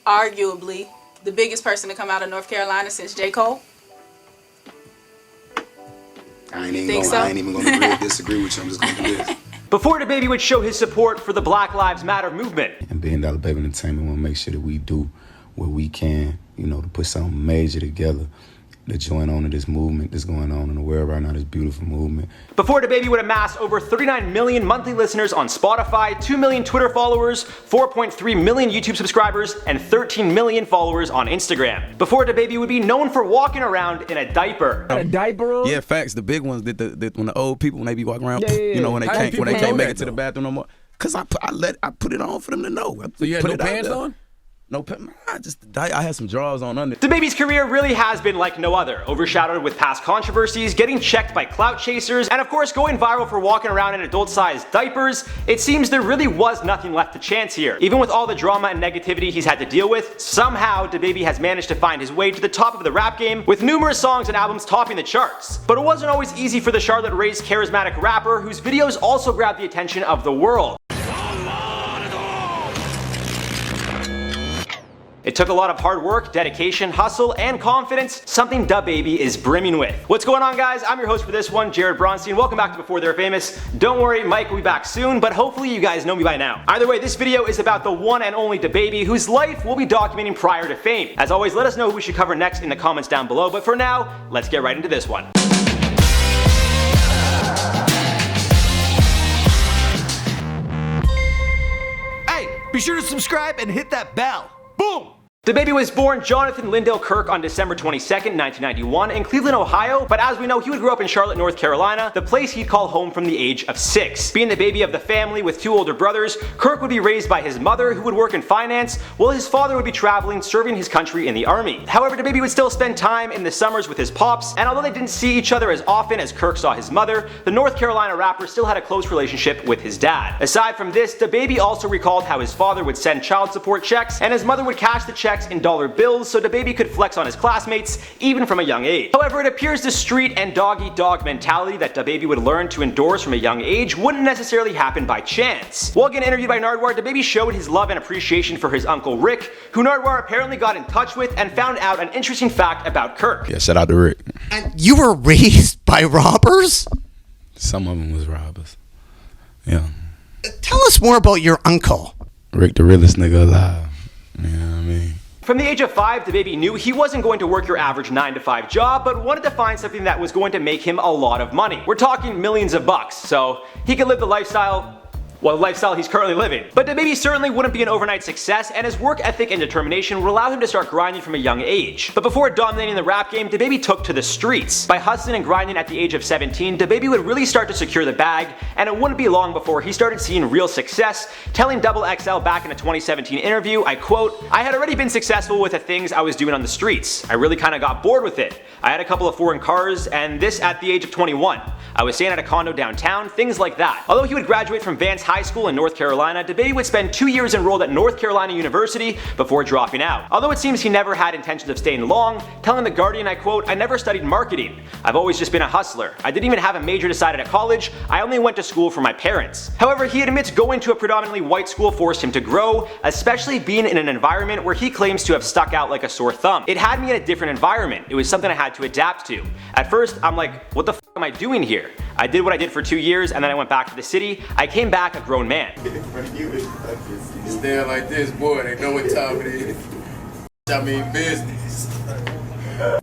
arguably the biggest person to come out of North Carolina since J. Cole. I ain't even gonna agree or disagree with you. I'm just gonna do this. Before DaBaby would show his support for the Black Lives Matter movement. And being DaBaby Entertainment, we want to make sure that we do what we can, you know, to put something major together to join on to this movement that's going on in the world right now, this beautiful movement. Before DaBaby would amass over 39 million monthly listeners on Spotify, 2 million Twitter followers, 4.3 million YouTube subscribers, and 13 million followers on Instagram. Before DaBaby would be known for walking around in a diaper. A diaper? Yeah, facts. The big ones, when the old people, when they be walking around, Yeah. you know, when they can't make it to though? the bathroom no more. Cause I put it on for them to know. So you had put no it out pants there. on? No pants. I had some drawers on under. DaBaby's career really has been like no other, overshadowed with past controversies, getting checked by clout chasers, and of course going viral for walking around in adult-sized diapers. It seems there really was nothing left to chance here. Even with all the drama and negativity he's had to deal with, somehow DaBaby has managed to find his way to the top of the rap game, with numerous songs and albums topping the charts. But it wasn't always easy for the Charlotte-raised charismatic rapper, whose videos also grabbed the attention of the world. It took a lot of hard work, dedication, hustle, and confidence, something DaBaby is brimming with. What's going on, guys? I'm your host for this one, Jared Bronstein. Welcome back to Before They're Famous. Don't worry, Mike will be back soon, but hopefully you guys know me by now. Either way, this video is about the one and only DaBaby, whose life we'll be documenting prior to fame. As always, let us know who we should cover next in the comments down below, but for now, let's get right into this one. Hey, be sure to subscribe and hit that bell. Boom! DaBaby was born Jonathan Lyndale Kirk on December 22nd, 1991 in Cleveland, Ohio, but as we know, he would grow up in Charlotte, North Carolina, the place he'd call home from the age of 6. Being the baby of the family with 2 older brothers, Kirk would be raised by his mother, who would work in finance, while his father would be traveling, serving his country in the army. However, DaBaby would still spend time in the summers with his pops, and although they didn't see each other as often as Kirk saw his mother, the North Carolina rapper still had a close relationship with his dad. Aside from this, DaBaby also recalled how his father would send child support checks, and his mother would cash the checks in dollar bills so DaBaby could flex on his classmates even from a young age. However, it appears the street and dog-eat-dog mentality that DaBaby would learn to endorse from a young age wouldn't necessarily happen by chance. While getting interviewed by Nardwuar, DaBaby showed his love and appreciation for his uncle Rick, who Nardwuar apparently got in touch with and found out an interesting fact about Kirk. Yeah, shout out to Rick. And you were raised by robbers? Some of them was robbers. Yeah. Tell us more about your uncle. Rick, the realest nigga alive. You know what I mean? From the age of 5, DaBaby knew he wasn't going to work your average 9-to-5 job, but wanted to find something that was going to make him a lot of money. We're talking millions of bucks, so he could live the lifestyle he's currently living. But DaBaby certainly wouldn't be an overnight success, and his work ethic and determination would allow him to start grinding from a young age. But before dominating the rap game, DaBaby took to the streets. By hustling and grinding at the age of 17, DaBaby would really start to secure the bag, and it wouldn't be long before he started seeing real success, telling XXL back in a 2017 interview, I quote, "I had already been successful with the things I was doing on the streets. I really kinda got bored with it. I had a couple of foreign cars, and this at the age of 21. I was staying at a condo downtown, things like that." Although he would graduate from Vance High School in North Carolina, DaBaby would spend 2 years enrolled at North Carolina University before dropping out. Although it seems he never had intentions of staying long, telling The Guardian, I quote, "I never studied marketing. I've always just been a hustler. I didn't even have a major decided at college. I only went to school for my parents." However, he admits going to a predominantly white school forced him to grow, especially being in an environment where he claims to have stuck out like a sore thumb. "It had me in a different environment. It was something I had to adapt to. At first, I'm like, what the f am I doing here? I did what I did for 2 years, and then I went back to the city. I came back a grown man." You stand like this, boy, they know what time it is. I mean business.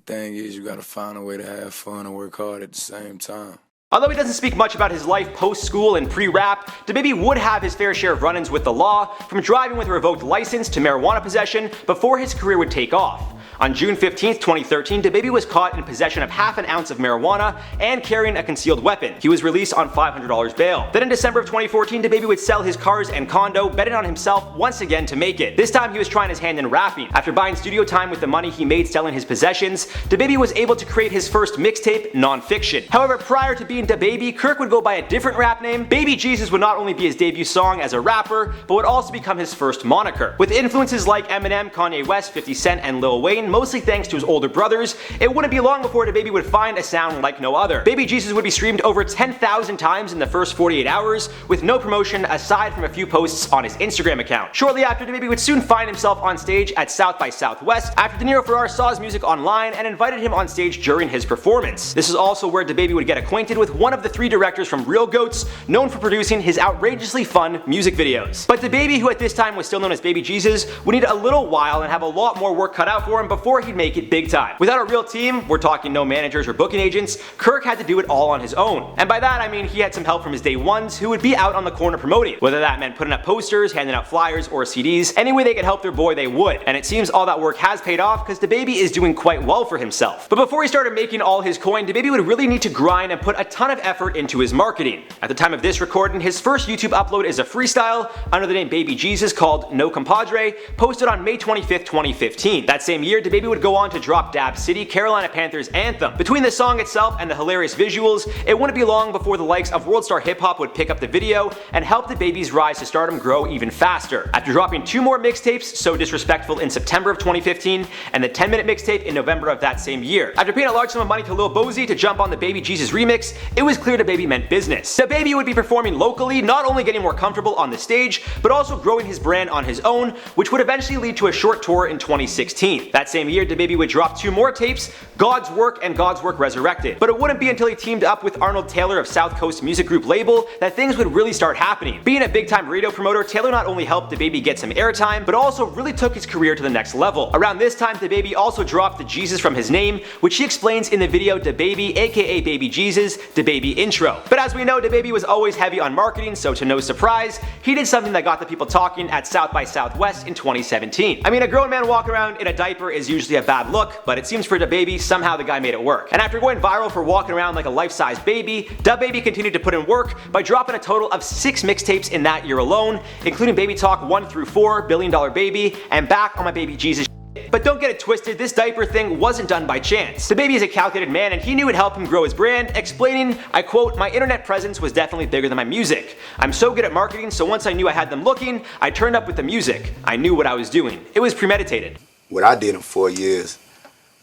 Thing is, you gotta find a way to have fun and work hard at the same time. Although he doesn't speak much about his life post-school and pre-rap, DaBaby would have his fair share of run-ins with the law, from driving with a revoked license to marijuana possession, before his career would take off. On June 15th, 2013, DaBaby was caught in possession of half an ounce of marijuana and carrying a concealed weapon. He was released on $500 bail. Then in December of 2014, DaBaby would sell his cars and condo, betting on himself once again to make it. This time he was trying his hand in rapping. After buying studio time with the money he made selling his possessions, DaBaby was able to create his first mixtape, Nonfiction. However, prior to being DaBaby, Kirk would go by a different rap name. Baby Jesus would not only be his debut song as a rapper, but would also become his first moniker. With influences like Eminem, Kanye West, 50 Cent, and Lil Wayne mostly thanks to his older brothers, it wouldn't be long before DaBaby would find a sound like no other. Baby Jesus would be streamed over 10,000 times in the first 48 hours, with no promotion aside from a few posts on his Instagram account. Shortly after, DaBaby would soon find himself on stage at South by Southwest after De Niro Ferrer saw his music online and invited him on stage during his performance. This is also where DaBaby would get acquainted with one of the 3 directors from Real Goats, known for producing his outrageously fun music videos. But DaBaby, who at this time was still known as Baby Jesus, would need a little while and have a lot more work cut out for him before he'd make it big time. Without a real team, we're talking no managers or booking agents, Kirk had to do it all on his own. And by that I mean he had some help from his day ones who would be out on the corner promoting. Whether that meant putting up posters, handing out flyers, or CDs, any way they could help their boy they would. And it seems all that work has paid off because DaBaby is doing quite well for himself. But before he started making all his coin, DaBaby would really need to grind and put a ton of effort into his marketing. At the time of this recording, his first YouTube upload is a freestyle under the name Baby Jesus called No Compadre, posted on May 25th, 2015. That same year, DaBaby would go on to drop Dab City, Carolina Panthers' anthem. Between the song itself and the hilarious visuals, it wouldn't be long before the likes of World Star Hip Hop would pick up the video and help DaBaby's rise to stardom grow even faster. After dropping 2 more mixtapes, So Disrespectful in September of 2015 and the 10-minute mixtape in November of that same year. After paying a large sum of money to Lil Bozy to jump on the Baby Jesus remix, it was clear DaBaby meant business. DaBaby would be performing locally, not only getting more comfortable on the stage, but also growing his brand on his own, which would eventually lead to a short tour in 2016. That same year, DaBaby would drop 2 more tapes, God's Work and God's Work Resurrected. But it wouldn't be until he teamed up with Arnold Taylor of South Coast Music Group label that things would really start happening. Being a big-time radio promoter, Taylor not only helped DaBaby get some airtime, but also really took his career to the next level. Around this time, DaBaby also dropped the Jesus from his name, which he explains in the video DaBaby aka Baby Jesus, DaBaby intro. But as we know, DaBaby was always heavy on marketing, so to no surprise, he did something that got the people talking at South by Southwest in 2017. I mean, a grown man walking around in a diaper is usually a bad look, but it seems for DaBaby, somehow the guy made it work. And after going viral for walking around like a life-size baby, DaBaby continued to put in work by dropping a total of 6 mixtapes in that year alone, including Baby Talk 1 through 4, $1 Billion Baby, and Back on My Baby Jesus. But don't get it twisted, this diaper thing wasn't done by chance. DaBaby is a calculated man and he knew it would help him grow his brand, explaining, I quote, "My internet presence was definitely bigger than my music. I'm so good at marketing, so once I knew I had them looking, I turned up with the music. I knew what I was doing. It was premeditated." What I did in 4 years,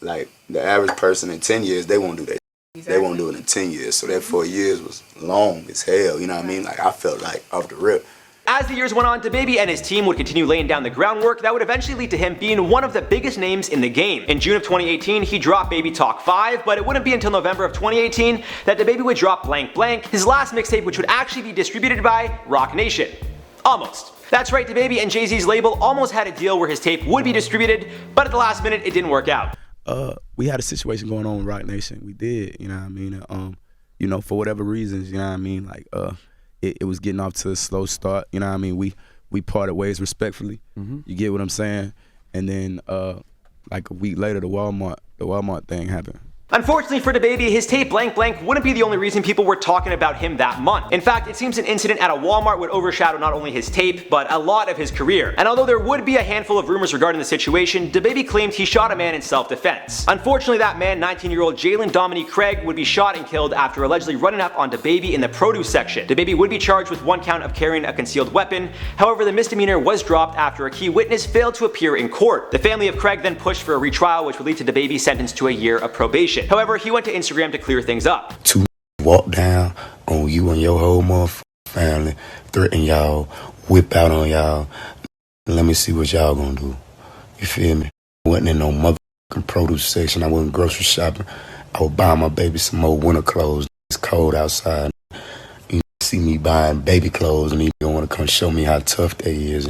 like the average person in 10 years, they won't do that. Exactly. They won't do it in 10 years. So that 4 years was long as hell, you know what I mean? Like I felt like off the rip. As the years went on, DaBaby and his team would continue laying down the groundwork that would eventually lead to him being one of the biggest names in the game. In June of 2018, he dropped Baby Talk 5, but it wouldn't be until November of 2018 that DaBaby would drop Blank Blank, his last mixtape, which would actually be distributed by Roc Nation. Almost. That's right, DaBaby and Jay-Z's label almost had a deal where his tape would be distributed, but at the last minute it didn't work out. We had a situation going on with Roc Nation. We did, you know what I mean? You know, for whatever reasons, you know what I mean? Like, it was getting off to a slow start, you know what I mean? We parted ways respectfully, you get what I'm saying? And then, like a week later, the Walmart thing happened. Unfortunately for DaBaby, his tape Blank Blank wouldn't be the only reason people were talking about him that month. In fact, it seems an incident at a Walmart would overshadow not only his tape, but a lot of his career. And although there would be a handful of rumors regarding the situation, DaBaby claimed he shot a man in self-defense. Unfortunately, that man, 19-year-old Jalen Dominique Craig, would be shot and killed after allegedly running up on DaBaby in the produce section. DaBaby would be charged with 1 count of carrying a concealed weapon. However, the misdemeanor was dropped after a key witness failed to appear in court. The family of Craig then pushed for a retrial, which would lead to DaBaby sentenced to a year of probation. However, he went to Instagram to clear things up. To walk down on you and your whole motherfucking family, threaten y'all, whip out on y'all. Let me see what y'all gonna do. You feel me? I wasn't in no motherfucking produce section. I wasn't grocery shopping. I was buying my baby some more winter clothes. It's cold outside. You see me buying baby clothes and you don't want to come show me how tough that is.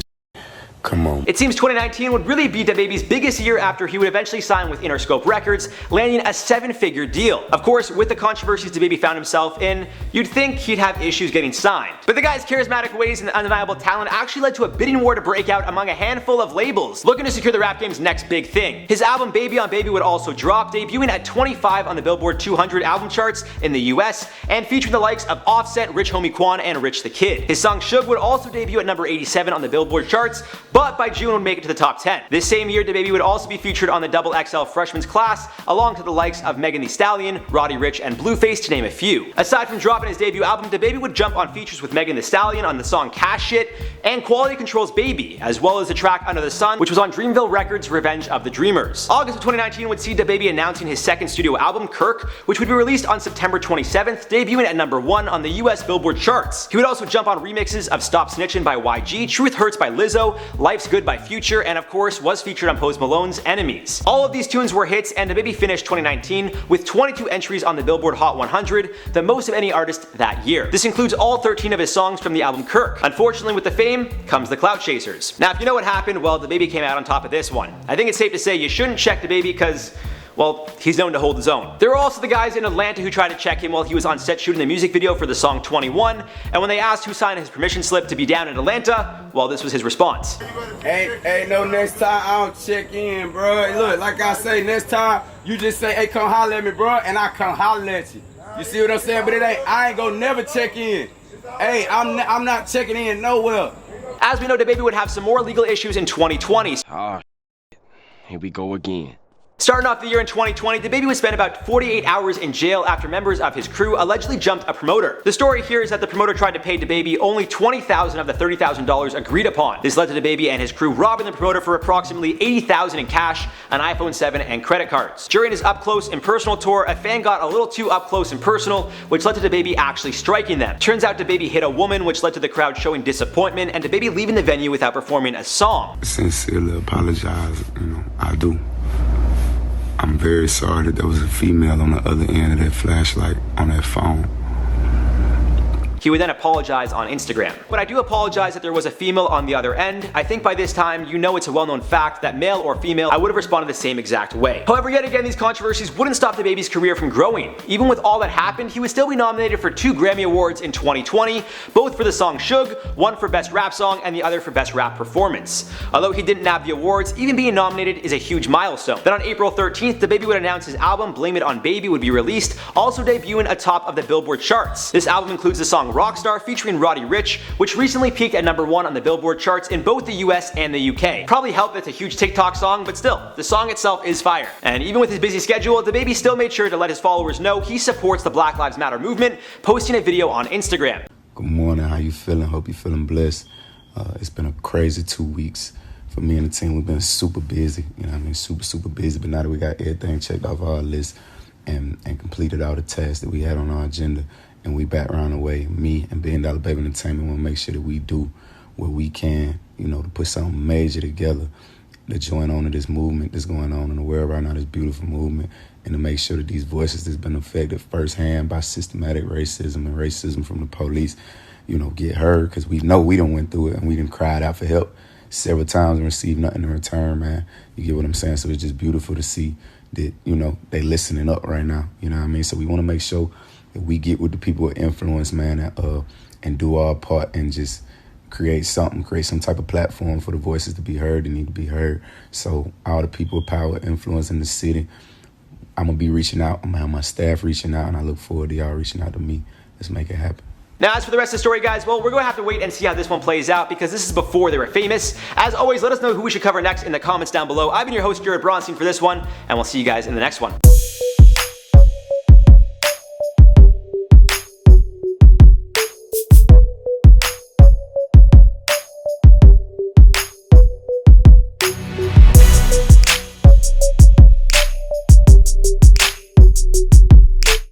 Come on. It seems 2019 would really be DaBaby's biggest year after he would eventually sign with Interscope Records, landing a 7-figure deal. Of course, with the controversies DaBaby found himself in, you'd think he'd have issues getting signed. But the guy's charismatic ways and undeniable talent actually led to a bidding war to break out among a handful of labels, looking to secure the rap game's next big thing. His album Baby on Baby would also drop, debuting at 25 on the Billboard 200 album charts in the US, and featuring the likes of Offset, Rich Homie Quan, and Rich the Kid. His song Suge would also debut at number 87 on the Billboard charts, but by June would make it to the top 10. This same year, DaBaby would also be featured on the XXL Freshman's Class, along to the likes of Megan Thee Stallion, Roddy Ricch, and Blueface, to name a few. Aside from dropping his debut album, DaBaby would jump on features with Megan Thee Stallion on the song Cash Shit and Quality Control's Baby, as well as the track Under the Sun, which was on Dreamville Records' Revenge of the Dreamers. August of 2019 would see DaBaby announcing his second studio album, Kirk, which would be released on September 27th, debuting at number 1 on the US Billboard charts. He would also jump on remixes of Stop Snitchin' by YG, Truth Hurts by Lizzo, Life's Good by Future, and of course was featured on Post Malone's Enemies. All of these tunes were hits, and DaBaby finished 2019 with 22 entries on the Billboard Hot 100, the most of any artist that year. This includes all 13 of his songs from the album Kirk. Unfortunately, with the fame comes the clout chasers. Now, if you know what happened, well, DaBaby came out on top of this one. I think it's safe to say you shouldn't check DaBaby because, well, he's known to hold his own. There were also the guys in Atlanta who tried to check him while he was on set shooting the music video for the song 21, and when they asked who signed his permission slip to be down in Atlanta, well, this was his response. Hey, no, next time I don't check in, bro. Hey, look, like I say, next time you just say, hey, come holler at me, bro, and I come holler at you. You see what I'm saying? But I ain't gonna never check in. Hey, I'm not checking in nowhere. As we know, DaBaby would have some more legal issues in 2020. Oh, here we go again. Starting off the year in 2020, DaBaby would spend about 48 hours in jail after members of his crew allegedly jumped a promoter. The story here is that the promoter tried to pay DaBaby only $20,000 of the $30,000 agreed upon. This led to DaBaby and his crew robbing the promoter for approximately $80,000 in cash, an iPhone 7, and credit cards. During his up-close and personal tour, a fan got a little too up-close and personal, which led to DaBaby actually striking them. Turns out DaBaby hit a woman, which led to the crowd showing disappointment and DaBaby leaving the venue without performing a song. Sincerely apologize, I do. I'm very sorry that there was a female on the other end of that flashlight on that phone. He would then apologize on Instagram. But I do apologize that there was a female on the other end. I think by this time, you know it's a well-known fact that male or female, I would have responded the same exact way. However, yet again, these controversies wouldn't stop DaBaby's career from growing. Even with all that happened, he would still be nominated for 2 Grammy Awards in 2020, both for the song Suge, one for Best Rap Song and the other for Best Rap Performance. Although he didn't nab the awards, even being nominated is a huge milestone. Then on April 13th, DaBaby would announce his album Blame It on Baby would be released, also debuting atop of the Billboard charts. This album includes the song Rockstar featuring Roddy Ricch, which recently peaked at number 1 on the Billboard charts in both the US and the UK. Probably helped that it's a huge TikTok song, but still, the song itself is fire. And even with his busy schedule, DaBaby still made sure to let his followers know he supports the Black Lives Matter movement, posting a video on Instagram. Good morning, how you feeling? Hope you're feeling blessed. It's been a crazy 2 weeks. For me and the team, we've been super busy, super busy, but now that we got everything checked off our list and completed all the tasks that we had on our agenda, and we back around the way, me and DaBaby Entertainment want to make sure that we do what we can, to put something major together to join on to this movement that's going on in the world right now, this beautiful movement, and to make sure that these voices that's been affected firsthand by systematic racism and racism from the police, get heard, because we know we done went through it and we done cried out for help several times and received nothing in return, man. You get what I'm saying? So it's just beautiful to see that, they listening up right now, So we want to make sure that we get with the people of influence, man, and do our part and just create some type of platform for the voices to be heard and need to be heard. So all the people of power, influence in the city, I'm going to be reaching out. I'm going to have my staff reaching out, and I look forward to y'all reaching out to me. Let's make it happen. Now, as for the rest of the story, guys, well, we're going to have to wait and see how this one plays out because this is before they were famous. As always, let us know who we should cover next in the comments down below. I've been your host, Jared Bronstein, for this one, and we'll see you guys in the next one.